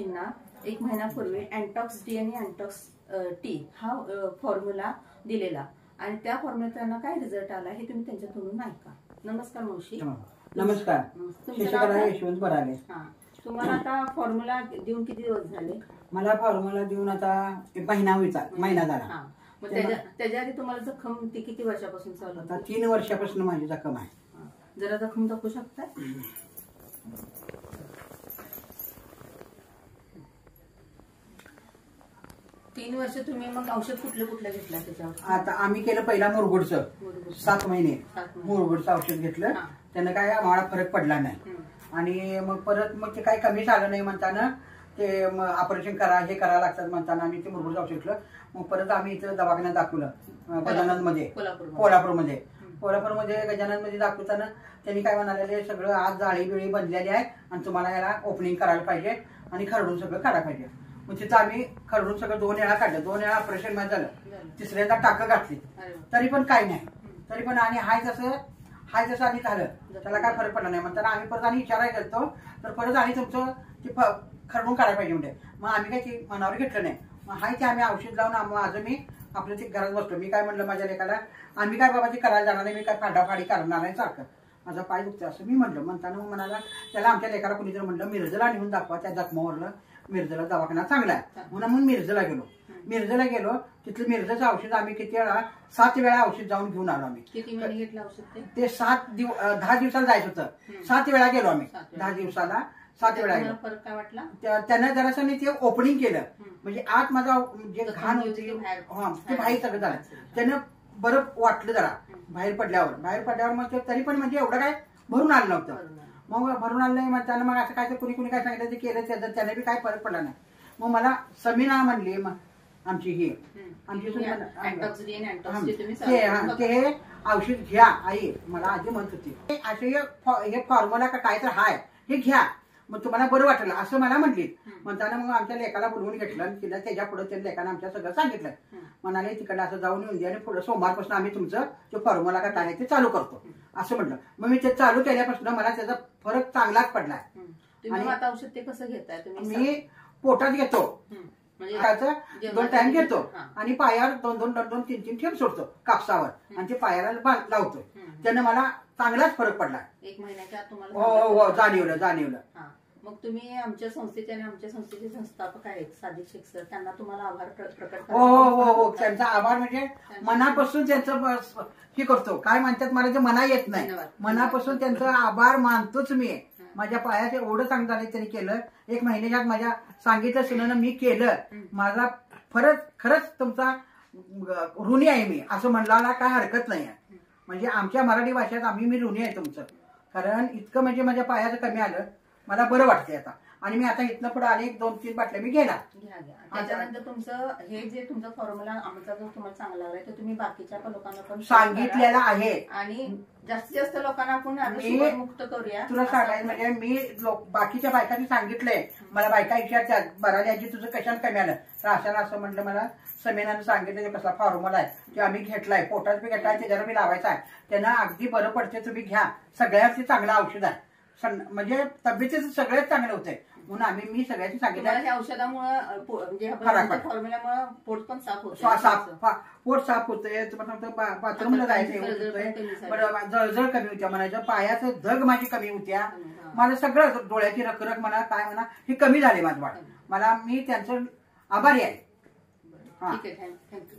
ना एक महिन्यापूर्वी अँटॉक्स डी आणि अँटॉक्स टी हा फॉर्म्युला दिलेला आणि त्या फॉर्म्युला त्यांना काय रिझल्ट आला हे तुम्ही त्यांच्याकडून ऐका. नमस्कार मावशी. नमस्कार. यशवंत बराले. तुम्हाला आता फॉर्म्युला देऊन किती दिवस झाले? मला फॉर्म्युला देऊन आता महिना झाला. मग त्याच्या आधी तुम्हाला जखम ती किती वर्षापासून चालू? आता 3 वर्षापासून माझी जखम आहे. जरा जखम दाखवू शकता? 3 वर्ष तुम्ही मग औषध कुठलं घेतलं त्याच्यावर? आता आम्ही केलं पहिला मुरगुडचं 7 महिने मुरगुडचं औषध घेतलं. त्यानं काय आम्हाला फरक पडला नाही आणि मग परत मग ते काही कमी झालं नाही म्हणताना ते ऑपरेशन करा हे करायला लागतात म्हणताना आम्ही ते मुरगुडचं औषध घेतलं. मग परत आम्ही इथं दवाखान्यात दाखवलं गजाननमध्ये, कोल्हापूरमध्ये गजाननमध्ये दाखवताना त्यांनी काय म्हणाले, सगळं आज जाळी बिळी बनलेली आहे आणि तुम्हाला याला ओपनिंग करायला पाहिजे आणि खरडून सगळं काढायला पाहिजे. मग तिथं आम्ही खरडून सगळं 2 वेळा काढलं, 2 वेळा ऑपरेशन मध्ये झालं. तिसऱ्यांदा टाकं घातली तरी पण काही नाही, तरी पण आणि हाय जसं आणि झालं, त्याला काय फरक पडला नाही. म्हणताना आम्ही परत आणि विचारायला गेलो तर परत आणि तुमचं ते खरडून काढायला पाहिजे म्हणजे. मग आम्ही काही ते मनावर घेतलं नाही. मग हाय ते आम्ही औषध लावून माझं मी आपलं ते घरात बसलो. मी काय म्हणलं माझ्या लेकाला, आम्ही काय बाबा ते करायला जाणार नाही, मी काय फाडाफाडी करणार नाही, सारखं माझा पाय दुखतो असं मी म्हणलं. म्हणताना मग म्हणाला त्याला आमच्या लेकाला कुणीतरी म्हणलं मिरजला नेऊन दाखवा, त्या जखमावरलं मिरजला दवाखाना चांगला आहे म्हणून मिरजला गेलो. तिथलं मिरजचं औषध आम्ही किती वेळा 7 वेळा औषध जाऊन घेऊन आलो आम्ही. किती महिने घेतलं औषध? ते 10 दिवसाला जायचं होतं. 7 वेळा गेलो आम्ही. 10 दिवसाला 7 वेळा गेलो. फरक काय वाटला? त्यानं जरासं ते ओपनिंग केलं म्हणजे आत माझा जे घाण होती ते बाहेर सगळं झालं. त्यानं बरं वाटलं जरा बाहेर पडल्यावर मग तरी पण म्हणजे एवढं काय भरून आलं नव्हतं. मग भरून आलं नाही म्हणताना मग असं काय कुणी काय सांगितलं ते केलं, त्याने बी काय फरक पडला नाही. मग मला समीना म्हणली आमची ही ते औषध घ्या आई, मला आधी म्हणत होती असे हे फॉर्म्युला का काय तर हाय हे घ्या मग तुम्हाला बरं वाटलं असं मला म्हटली. म्हणताना मग आमच्या लेकाला बोलवून घेतलं आणि तिला त्याच्या पुढे त्या लेकानं आमच्या सगळं सांगितलं. म्हणाले तिकडे असं जाऊन येऊन द्या आणि पुढे सोमवारपासून आम्ही तुमचं ते फॉर्म्युला का काय ते चालू करतो असं म्हटलं. मग मी ते चालू केल्यापासून मला त्याचा फरक चांगलाच पडलाय. आणि आता औषध ते कसं घेताय तुम्ही? मी पोटात घेतो, 2 टाइम घेतो आणि पायावर 2-2-3-3 ठेप सोडतो कापसावर आणि ते पायाला लावतो. त्यानं मला चांगलाच फरक पडला. 1 महिन्याच्या आत तुम्हाला? हो जाणवलं. मग तुम्ही आमच्या संस्थेचे आणि आमच्या संस्थेचे संस्थापक आहेत सादिक शेख सर, त्यांना तुम्हाला आभार प्रकट करा. हो त्यांचा आभार म्हणजे मनापासून त्यांचं हे करतो. काय म्हणतात मला ते मना येत नाही, मनापासून त्यांचा आभार मानतोच मी. माझ्या पायात एवढं चांगलं झालं त्यांनी केलं. 1 महिन्याच्यात माझ्या सांगितलं सुनानं मी केलं. माझा खरंच तुमचा ऋणी आहे मी असं म्हणला काय हरकत नाही आहे. म्हणजे आमच्या मराठी भाषेत मी ऋणी आहे तुमचं, कारण इतकं म्हणजे माझ्या पायाचं कमी आलं, मला बरं वाटतंय आता. आणि मी आता इथनं पुढे अनेक 2-3 बाटल्या मी घेणार. त्याच्यानंतर तुमचं हे जे तुमचा फॉर्म्युला आमचा जो तुम्हाला चांगला लागलाय तो तुम्ही बाकीच्या लोकांना पण सांगितलेला आहे आणि जास्तीत जास्त लोकांना आपण मुक्त करूया. तुला सांगायचं म्हणजे मी बाकीच्या बायकांनी सांगितलंय, मला बायका विचारतात बराली आजी तुझं कशाला कमी आलं तर अशाला असं म्हटलं. मला समीनानं सांगितलं कसला फॉर्म्युला आहे ते आम्ही घेतलाय, पोटात बी घेतलाय, त्याच्यावर मी लावायचा आहे, त्यांना अगदी बरं पडते, तुम्ही घ्या. सगळ्यात चांगलं औषध आहे म्हणजे तब्येतीचं सगळ्यात चांगलं होतंय म्हणून मी सगळ्यांनी सांगितलं. औषधामुळे फॉर्म्युल्यामुळे पोट पण साफ होतं, पोट साफ होतंय, बाथरूमला जायचं बरं, जळजळ कमी होत्या म्हणायचं, पायाचं धग माझी कमी होत्या, मला सगळं डोळ्याची रखरख म्हणा काय म्हणा हे कमी झाले माझं बाळ. मी त्यांचं आभारी आहे. ठीक आहे, थँक्यू.